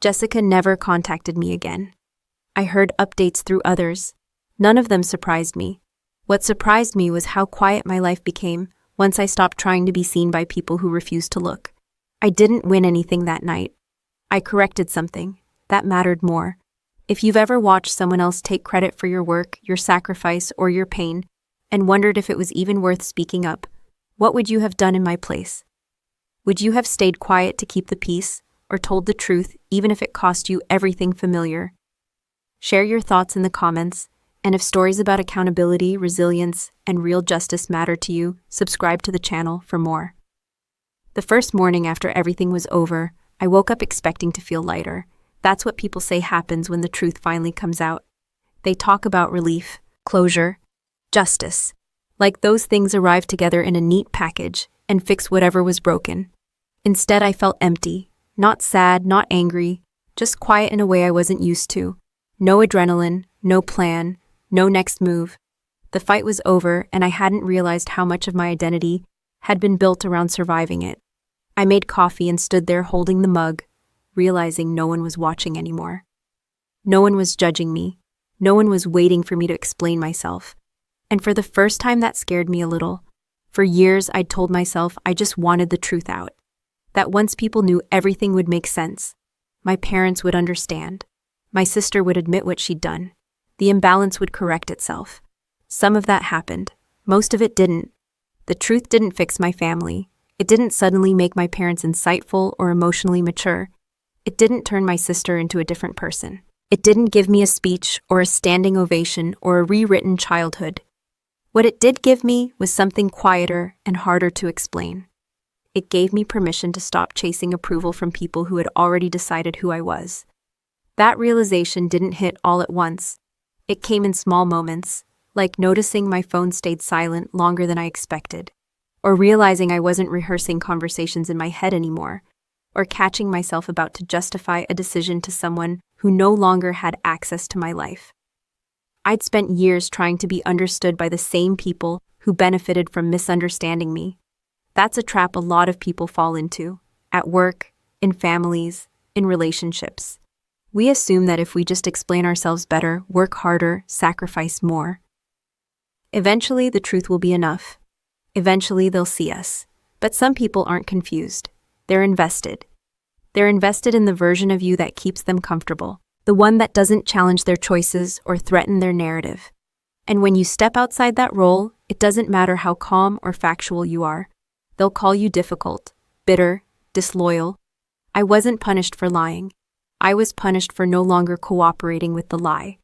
Jessica never contacted me again. I heard updates through others. None of them surprised me. What surprised me was how quiet my life became once I stopped trying to be seen by people who refused to look. I didn't win anything that night. I corrected something. That mattered more. If you've ever watched someone else take credit for your work, your sacrifice, or your pain, and wondered if it was even worth speaking up, what would you have done in my place? Would you have stayed quiet to keep the peace, or told the truth even if it cost you everything familiar? Share your thoughts in the comments. And if stories about accountability, resilience, and real justice matter to you, subscribe to the channel for more. The first morning after everything was over, I woke up expecting to feel lighter. That's what people say happens when the truth finally comes out. They talk about relief, closure, justice, like those things arrive together in a neat package and fix whatever was broken. Instead, I felt empty, not sad, not angry, just quiet in a way I wasn't used to. No adrenaline, no plan, no next move. The fight was over, and I hadn't realized how much of my identity had been built around surviving it. I made coffee and stood there holding the mug, realizing no one was watching anymore. No one was judging me. No one was waiting for me to explain myself. And for the first time, that scared me a little. For years, I'd told myself I just wanted the truth out. That once people knew, everything would make sense. My parents would understand. My sister would admit what she'd done. The imbalance would correct itself. Some of that happened. Most of it didn't. The truth didn't fix my family. It didn't suddenly make my parents insightful or emotionally mature. It didn't turn my sister into a different person. It didn't give me a speech or a standing ovation or a rewritten childhood. What it did give me was something quieter and harder to explain. It gave me permission to stop chasing approval from people who had already decided who I was. That realization didn't hit all at once. It came in small moments, like noticing my phone stayed silent longer than I expected, or realizing I wasn't rehearsing conversations in my head anymore, or catching myself about to justify a decision to someone who no longer had access to my life. I'd spent years trying to be understood by the same people who benefited from misunderstanding me. That's a trap a lot of people fall into, at work, in families, in relationships. We assume that if we just explain ourselves better, work harder, sacrifice more, eventually the truth will be enough. Eventually they'll see us. But some people aren't confused. They're invested. They're invested in the version of you that keeps them comfortable, the one that doesn't challenge their choices or threaten their narrative. And when you step outside that role, it doesn't matter how calm or factual you are. They'll call you difficult, bitter, disloyal. I wasn't punished for lying. I was punished for no longer cooperating with the lie.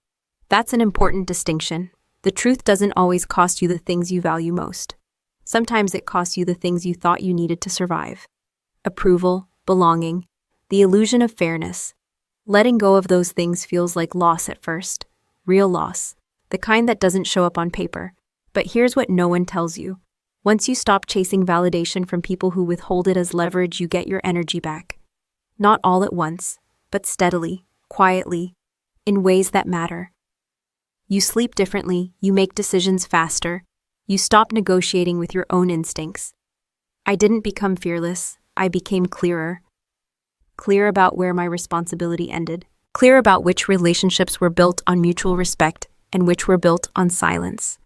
That's an important distinction. The truth doesn't always cost you the things you value most. Sometimes it costs you the things you thought you needed to survive. Approval, belonging, the illusion of fairness. Letting go of those things feels like loss at first. Real loss. The kind that doesn't show up on paper. But here's what no one tells you. Once you stop chasing validation from people who withhold it as leverage, you get your energy back. Not all at once, but steadily, quietly, in ways that matter. You sleep differently, you make decisions faster, you stop negotiating with your own instincts. I didn't become fearless, I became clearer. Clear about where my responsibility ended. Clear about which relationships were built on mutual respect and which were built on silence.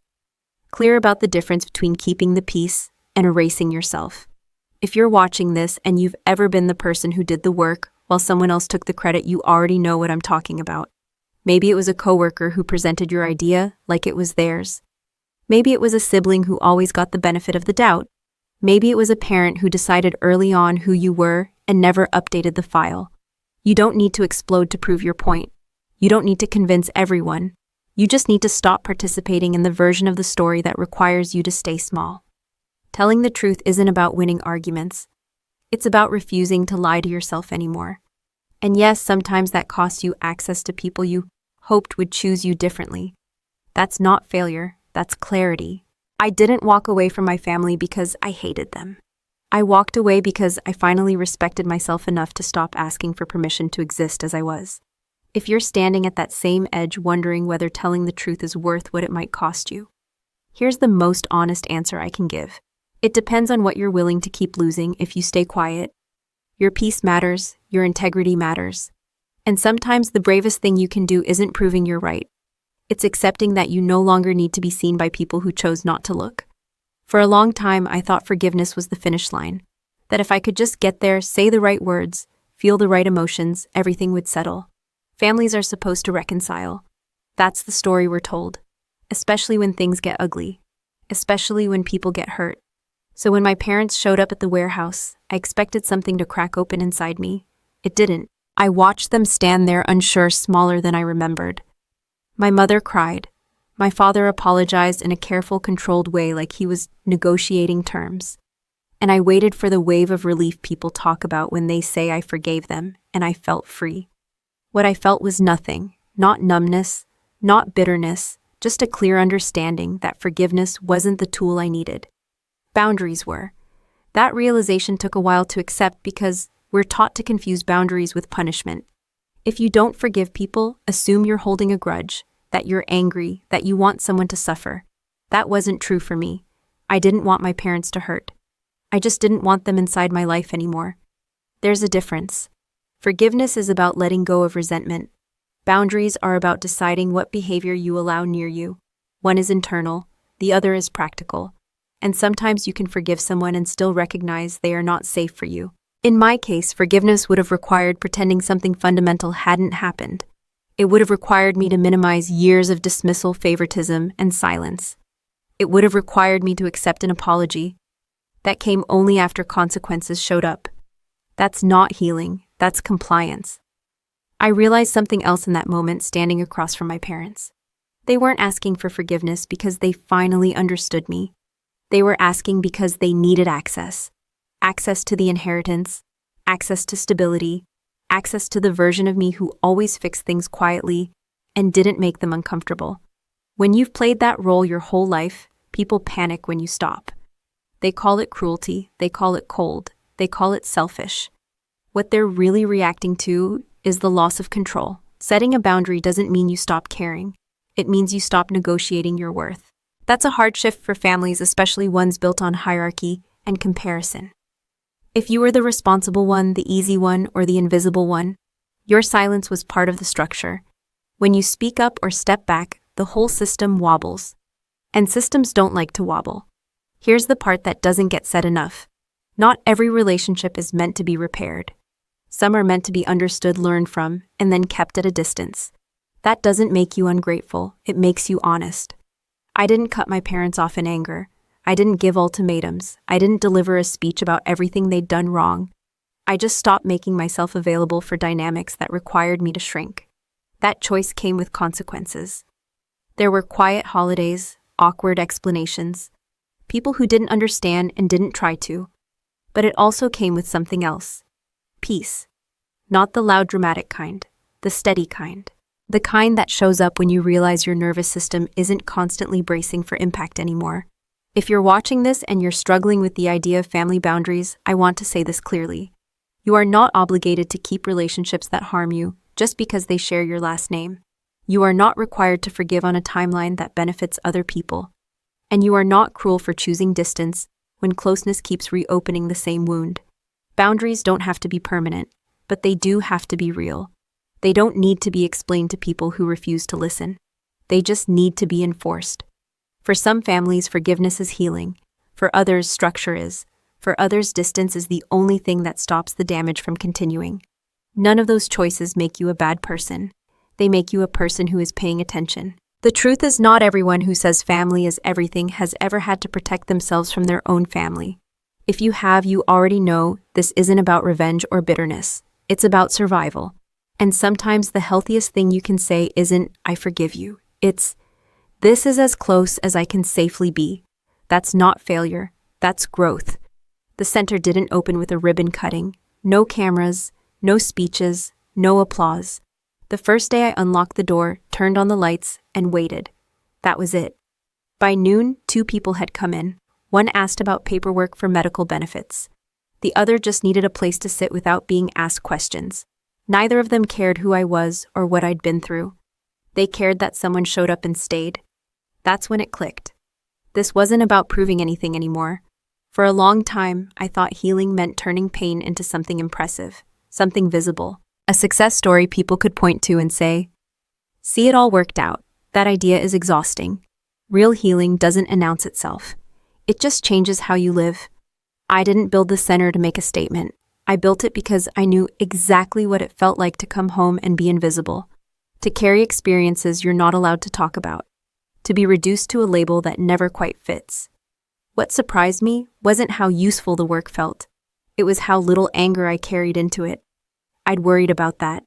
Clear about the difference between keeping the peace and erasing yourself. If you're watching this and you've ever been the person who did the work while someone else took the credit, you already know what I'm talking about. Maybe it was a coworker who presented your idea like it was theirs. Maybe it was a sibling who always got the benefit of the doubt. Maybe it was a parent who decided early on who you were and never updated the file. You don't need to explode to prove your point. You don't need to convince everyone. You just need to stop participating in the version of the story that requires you to stay small. Telling the truth isn't about winning arguments. It's about refusing to lie to yourself anymore. And yes, sometimes that costs you access to people you hoped would choose you differently. That's not failure, that's clarity. I didn't walk away from my family because I hated them. I walked away because I finally respected myself enough to stop asking for permission to exist as I was. If you're standing at that same edge wondering whether telling the truth is worth what it might cost you, here's the most honest answer I can give. It depends on what you're willing to keep losing if you stay quiet. Your peace matters, your integrity matters. And sometimes the bravest thing you can do isn't proving you're right. It's accepting that you no longer need to be seen by people who chose not to look. For a long time, I thought forgiveness was the finish line. That if I could just get there, say the right words, feel the right emotions, everything would settle. Families are supposed to reconcile. That's the story we're told. Especially when things get ugly. Especially when people get hurt. So when my parents showed up at the warehouse, I expected something to crack open inside me. It didn't. I watched them stand there unsure, smaller than I remembered. My mother cried. My father apologized in a careful, controlled way like he was negotiating terms. And I waited for the wave of relief people talk about when they say I forgave them, and I felt free. What I felt was nothing, not numbness, not bitterness, just a clear understanding that forgiveness wasn't the tool I needed. Boundaries were. That realization took a while to accept because we're taught to confuse boundaries with punishment. If you don't forgive people, assume you're holding a grudge, that you're angry, that you want someone to suffer. That wasn't true for me. I didn't want my parents to hurt. I just didn't want them inside my life anymore. There's a difference. Forgiveness is about letting go of resentment. Boundaries are about deciding what behavior you allow near you. One is internal, the other is practical. And sometimes you can forgive someone and still recognize they are not safe for you. In my case, forgiveness would have required pretending something fundamental hadn't happened. It would have required me to minimize years of dismissal, favoritism, and silence. It would have required me to accept an apology that came only after consequences showed up. That's not healing, that's compliance. I realized something else in that moment standing across from my parents. They weren't asking for forgiveness because they finally understood me. They were asking because they needed access. Access to the inheritance, access to stability, access to the version of me who always fixed things quietly and didn't make them uncomfortable. When you've played that role your whole life, people panic when you stop. They call it cruelty, they call it cold, they call it selfish. What they're really reacting to is the loss of control. Setting a boundary doesn't mean you stop caring. It means you stop negotiating your worth. That's a hard shift for families, especially ones built on hierarchy and comparison. If you were the responsible one, the easy one, or the invisible one, your silence was part of the structure. When you speak up or step back, the whole system wobbles. And systems don't like to wobble. Here's the part that doesn't get said enough. Not every relationship is meant to be repaired. Some are meant to be understood, learned from, and then kept at a distance. That doesn't make you ungrateful, it makes you honest. I didn't cut my parents off in anger. I didn't give ultimatums. I didn't deliver a speech about everything they'd done wrong. I just stopped making myself available for dynamics that required me to shrink. That choice came with consequences. There were quiet holidays, awkward explanations, people who didn't understand and didn't try to. But it also came with something else. Peace. Not the loud dramatic kind, the steady kind. The kind that shows up when you realize your nervous system isn't constantly bracing for impact anymore. If you're watching this and you're struggling with the idea of family boundaries, I want to say this clearly. You are not obligated to keep relationships that harm you just because they share your last name. You are not required to forgive on a timeline that benefits other people. And you are not cruel for choosing distance when closeness keeps reopening the same wound. Boundaries don't have to be permanent, but they do have to be real. They don't need to be explained to people who refuse to listen. They just need to be enforced. For some families, forgiveness is healing. For others, structure is. For others, distance is the only thing that stops the damage from continuing. None of those choices make you a bad person. They make you a person who is paying attention. The truth is, not everyone who says family is everything has ever had to protect themselves from their own family. If you have, you already know this isn't about revenge or bitterness. It's about survival. And sometimes the healthiest thing you can say isn't, "I forgive you." It's, "This is as close as I can safely be." That's not failure. That's growth. The center didn't open with a ribbon cutting. No cameras, no speeches, no applause. The first day I unlocked the door, turned on the lights, and waited. That was it. By noon, 2 people had come in. One asked about paperwork for medical benefits. The other just needed a place to sit without being asked questions. Neither of them cared who I was or what I'd been through. They cared that someone showed up and stayed. That's when it clicked. This wasn't about proving anything anymore. For a long time, I thought healing meant turning pain into something impressive, something visible, a success story people could point to and say, "See, it all worked out." That idea is exhausting. Real healing doesn't announce itself. It just changes how you live. I didn't build the center to make a statement. I built it because I knew exactly what it felt like to come home and be invisible, to carry experiences you're not allowed to talk about, to be reduced to a label that never quite fits. What surprised me wasn't how useful the work felt. It was how little anger I carried into it. I'd worried about that.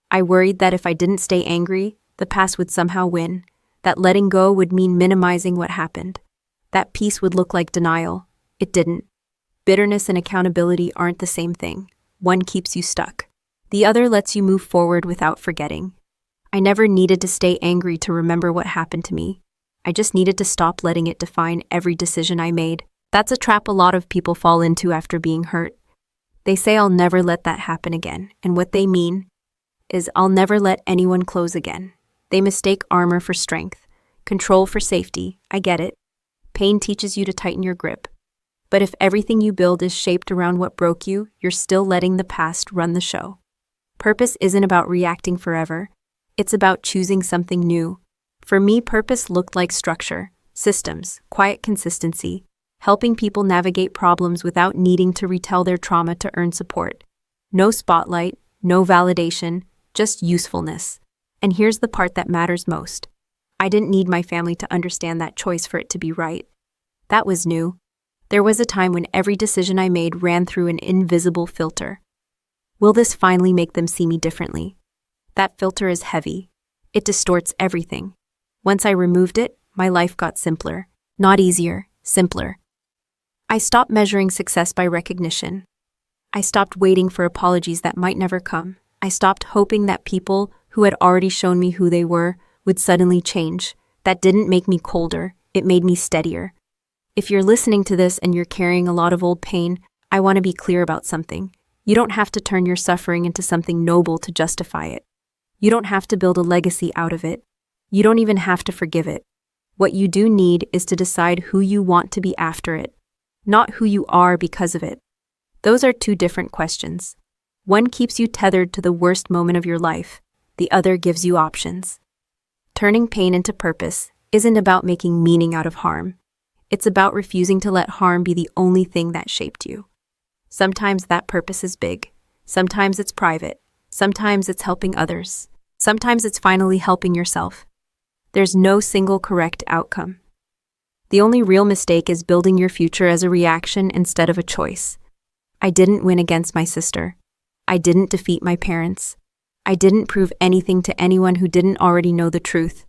I worried that if I didn't stay angry, the past would somehow win, that letting go would mean minimizing what happened. That peace would look like denial. It didn't. Bitterness and accountability aren't the same thing. One keeps you stuck. The other lets you move forward without forgetting. I never needed to stay angry to remember what happened to me. I just needed to stop letting it define every decision I made. That's a trap a lot of people fall into after being hurt. They say, "I'll never let that happen again." And what they mean is, "I'll never let anyone close again." They mistake armor for strength, control for safety. I get it. Pain teaches you to tighten your grip. But if everything you build is shaped around what broke you, you're still letting the past run the show. Purpose isn't about reacting forever. It's about choosing something new. For me, purpose looked like structure, systems, quiet consistency, helping people navigate problems without needing to retell their trauma to earn support. No spotlight, no validation, just usefulness. And here's the part that matters most. I didn't need my family to understand that choice for it to be right. That was new. There was a time when every decision I made ran through an invisible filter. Will this finally make them see me differently? That filter is heavy. It distorts everything. Once I removed it, my life got simpler. Not easier, simpler. I stopped measuring success by recognition. I stopped waiting for apologies that might never come. I stopped hoping that people who had already shown me who they were would suddenly change. That didn't make me colder, it made me steadier. If you're listening to this and you're carrying a lot of old pain, I want to be clear about something. You don't have to turn your suffering into something noble to justify it. You don't have to build a legacy out of it. You don't even have to forgive it. What you do need is to decide who you want to be after it, not who you are because of it. Those are two different questions. One keeps you tethered to the worst moment of your life. The other gives you options. Turning pain into purpose isn't about making meaning out of harm. It's about refusing to let harm be the only thing that shaped you. Sometimes that purpose is big. Sometimes it's private. Sometimes it's helping others. Sometimes it's finally helping yourself. There's no single correct outcome. The only real mistake is building your future as a reaction instead of a choice. I didn't win against my sister. I didn't defeat my parents. I didn't prove anything to anyone who didn't already know the truth.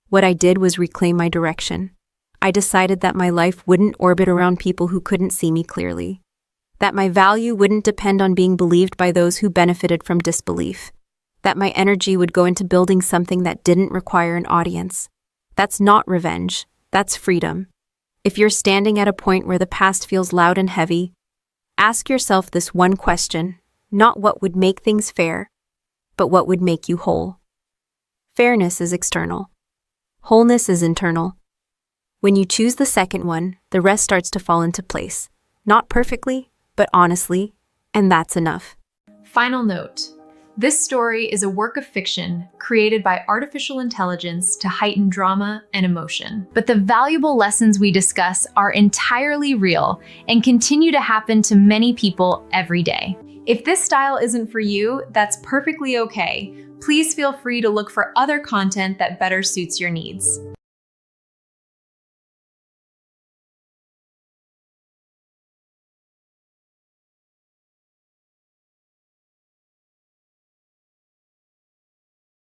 What I did was reclaim my direction. I decided that my life wouldn't orbit around people who couldn't see me clearly. That my value wouldn't depend on being believed by those who benefited from disbelief. That my energy would go into building something that didn't require an audience. That's not revenge. That's freedom. If you're standing at a point where the past feels loud and heavy, ask yourself this one question, not what would make things fair, but what would make you whole. Fairness is external. Wholeness is internal. When you choose the second one, the rest starts to fall into place. Not perfectly, but honestly, and that's enough. Final note. This story is a work of fiction created by artificial intelligence to heighten drama and emotion. But the valuable lessons we discuss are entirely real and continue to happen to many people every day. If this style isn't for you, that's perfectly okay. Please feel free to look for other content that better suits your needs.